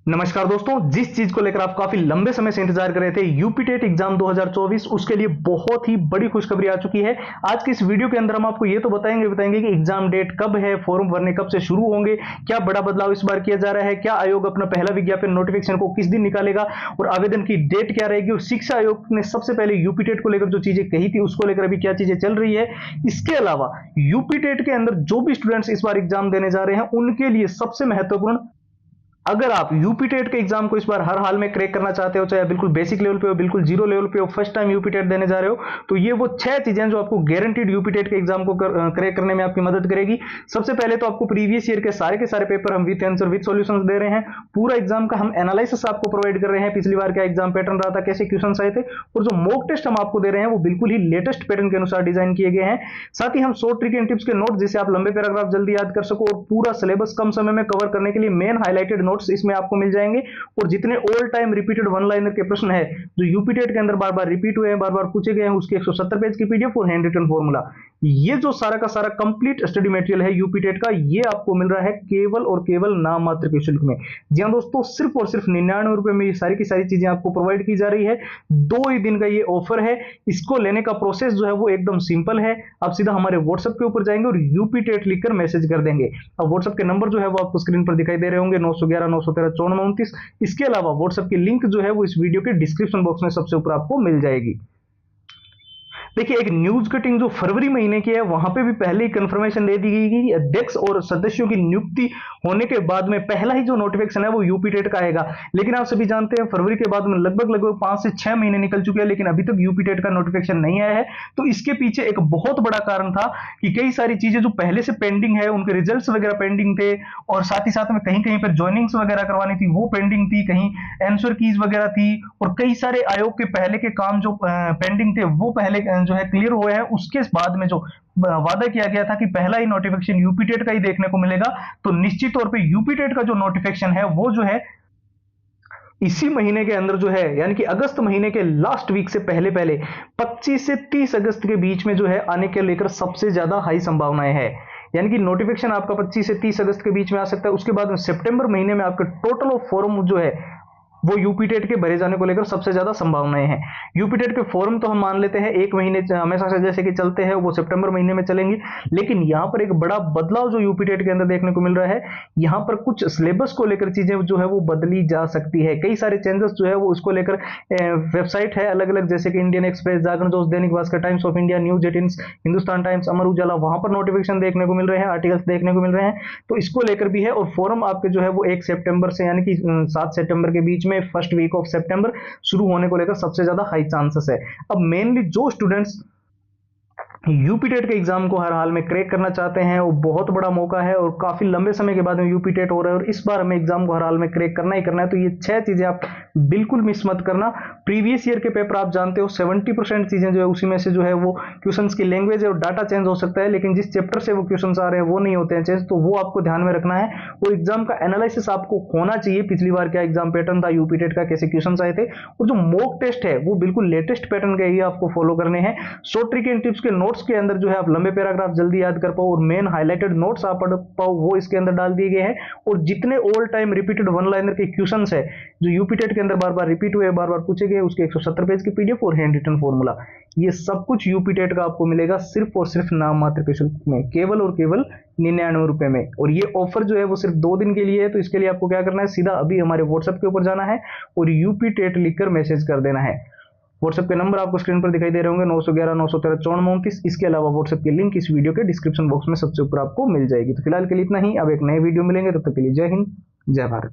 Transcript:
नमस्कार दोस्तों, जिस चीज को लेकर आप काफी लंबे समय से इंतजार कर रहे थे, यूपी टेट एग्जाम 2024, उसके लिए बहुत ही बड़ी खुशखबरी आ चुकी है। आज की इस वीडियो के अंदर हम आपको ये तो बताएंगे कि एग्जाम डेट कब है, फॉर्म भरने कब से शुरू होंगे, क्या बड़ा बदलाव इस बार किया जा रहा है, क्या आयोग अपना पहला विज्ञापन नोटिफिकेशन को किस दिन निकालेगा और आवेदन की डेट क्या रहेगी, और शिक्षा आयोग ने सबसे पहले यूपी टेट को लेकर जो चीजें कही थी उसको लेकर अभी क्या चीजें चल रही है। इसके अलावा यूपी टेट के अंदर जो भी स्टूडेंट्स इस बार एग्जाम देने जा रहे हैं उनके लिए सबसे महत्वपूर्ण, अगर आप यूपी टेट के एग्जाम को इस बार हर हाल में क्रैक करना चाहते हो, चाहे बिल्कुल बेसिक लेवल पे हो, बिल्कुल जीरो लेवल पे हो, फर्स्ट टाइम यूपी टेट देने जा रहे हो, तो ये वो 6 चीजें जो आपको गारंटीड यूपी टेट के एग्जाम को क्रैक करने में आपकी मदद करेगी। सबसे पहले तो आपको प्रीवियस ईयर के सारे पेपर हम विथ आंसर विथ सॉल्यूशंस दे रहे हैं। पूरा एग्जाम का हम एनालिसिस आपको प्रोवाइड कर रहे हैं, पिछली बार क्या एग्जाम पैटर्न रहा था, कैसे क्वेश्चन आए थे, और जो मॉक टेस्ट हम आपको दे रहे हैं वो बिल्कुल ही लेटेस्ट पैटर्न के अनुसार डिजाइन किए गए हैं। साथ ही हम शॉर्ट ट्रिक एंड टिप्स के नोट्स, जिसे आप लंबे पैराग्राफ जल्दी याद कर सको और पूरा सिलेबस कम समय में कवर करने के लिए मेन हाईलाइटेड नोट्स इसमें आपको मिल जाएंगे। और जितने all time repeated one liner के प्रश्न है जो यूपी टेट के अंदर बार बार रिपीट हुए हैं, बार बार पूछे गए हैं, उसके 170 पेज की पीडीएफ और हैंड रिटन फॉर्मूला, ये जो सारा का सारा कंप्लीट स्टडी मटेरियल है यूपी टेट का, ये आपको मिल रहा है केवल और केवल नाम मात्र के शुल्क में। जी हां दोस्तों, सिर्फ और सिर्फ 99 रुपए में ये सारी की सारी चीजें आपको प्रोवाइड की जा रही है। 2 ही दिन का ये ऑफर है। इसको लेने का प्रोसेस जो है वो एकदम सिंपल है। आप सीधा हमारे व्हाट्सएप के ऊपर जाएंगे और यूपी टेट लिखकर मैसेज कर देंगे। अब व्हाट्सएप के नंबर जो है वो आपको स्क्रीन पर दिखाई दे रहे होंगे, 911 913 5429। इसके अलावा व्हाट्सएप की लिंक जो है वो इस वीडियो के डिस्क्रिप्शन बॉक्स में सबसे ऊपर आपको मिल जाएगी। देखिए, एक न्यूज कटिंग जो फरवरी महीने की है, वहां पे भी पहले ही कंफर्मेशन दे दी गई कि अध्यक्ष और सदस्यों की नियुक्ति होने के बाद में पहला ही जो नोटिफिकेशन है वो यूपी टेट का आएगा। लेकिन आप सभी जानते हैं फरवरी के बाद में लगभग 5 से 6 महीने निकल चुके हैं, लेकिन अभी तक यूपी टेट का नोटिफिकेशन नहीं आया है। तो इसके पीछे एक बहुत बड़ा कारण था कि कई सारी चीजें जो पहले से पेंडिंग है, उनके रिजल्ट वगैरह पेंडिंग थे, और साथ ही साथ में कहीं कहीं पर ज्वाइनिंग्स वगैरह करवानी थी वो पेंडिंग थी, कहीं आंसर कीज वगैरह थी, और कई सारे आयोग के पहले के काम जो पेंडिंग थे वो पहले जो है क्लियर हुए हैं। उसके बाद में जो वादा किया गया था कि पहला ही नोटिफिकेशन यूपी टेट का ही देखने को मिलेगा, तो निश्चित तौर पे यूपी टेट का जो नोटिफिकेशन है वो जो है इसी महीने के अंदर जो है, यानी कि अगस्त महीने के लास्ट वीक से पहले 25 से 30 अगस्त के बीच में जो है आने के लेकर सबसे ज्यादा हाई संभावनाएं है। यानी कि नोटिफिकेशन आपका 25 से 30 अगस्त के बीच में आ सकता है। उसके बाद में सितंबर महीने में आपका टोटल ऑफ फॉर्म जो है वो यूपी टेट के भरे जाने को लेकर सबसे ज्यादा संभावनाएं हैं। यूपी टेट के फॉर्म तो हम मान लेते हैं 1 महीने हमेशा से जैसे कि चलते हैं, वो सितंबर महीने में चलेंगे। लेकिन यहाँ पर एक बड़ा बदलाव जो यूपी टेट के अंदर देखने को मिल रहा है, यहाँ पर कुछ सिलेबस को लेकर चीजें जो है वो बदली जा सकती है। कई सारे चेंजेस जो है वो उसको लेकर वेबसाइट है अलग अलग, जैसे कि Indian express, Jagran Josh, Dainik Bhaskar, Times of India, news 18, Hindustan Times, Amar Ujala, वहां पर नोटिफिकेशन देखने को मिल रहे हैं, आर्टिकल्स देखने को मिल रहे हैं। तो इसको लेकर भी है। और फॉर्म आपके जो है वो 1 सितंबर से यानी कि 7 सितंबर के बीच में, फर्स्ट वीक ऑफ सितंबर शुरू होने को लेकर सबसे ज्यादा हाई चांसेस है। अब मेनली जो स्टूडेंट्स यूपी टेट के एग्जाम को हर हाल में क्रैक करना चाहते हैं, वो बहुत बड़ा मौका है, और काफी लंबे समय के बाद में यूपी टेट हो रहा है और इस बार हमें एग्जाम को हर हाल में क्रैक करना ही करना है। तो ये 6 चीजें आप बिल्कुल मिस मत करना। प्रीवियस ईयर के पेपर आप जानते हो 70% चीजें जो है उसी में से जो है वो क्वेश्चंस की लैंग्वेज और डाटा चेंज हो सकता है, लेकिन जिस चैप्टर से वो क्वेश्चंस आ रहे हैं वो नहीं होते हैं चेंज, तो वो आपको ध्यान में रखना है। और एग्जाम का एनालिसिस आपको होना चाहिए, पिछली बार क्या एग्जाम पैटर्न था यूपी टेट का, कैसे क्वेश्चन आए थे, और जो मॉक टेस्ट है वो बिल्कुल लेटेस्ट पैटर्न के ही आपको फॉलो करने हैं। शॉर्ट ट्रिक एंड टिप्स के नोट्स के अंदर जो है लंबे पैराग्राफ जल्दी याद कर पाओ और मेन हाईलाइटेड नोट्स आप पढ़ पाओ, वो इसके अंदर डाल दिए गए हैं। और जितने all time repeated one liner के क्वेश्चंस है जो यूपी टेट के अंदर बार बार रिपीट हुए, बार बार पूछे गए, उसके 170 पेज की पीडीएफ और हैंड रिटन फॉर्मूला, ये सब कुछ यूपी टेट का आपको मिलेगा सिर्फ और सिर्फ नाम मात्र के शुल्क में, केवल और केवल 99 रुपए में। और ये ऑफर जो है वो सिर्फ 2 दिन के लिए है। तो इसके लिए आपको क्या करना है, सीधा अभी हमारे व्हाट्सएप के ऊपर जाना है और यूपी टेट लिखकर मैसेज कर देना है। व्हाट्सएप के नंबर आपको स्क्रीन पर दिखाई दे रहे होंगे, 911 913 5429। इसके अलावा व्हाट्सएप की लिंक इस वीडियो के डिस्क्रिप्शन बॉक्स में सबसे ऊपर आपको मिल जाएगी। तो फिलहाल के लिए इतना ही। अब एक नए वीडियो मिलेंगे, तब तक के लिए जय हिंद, जय भारत।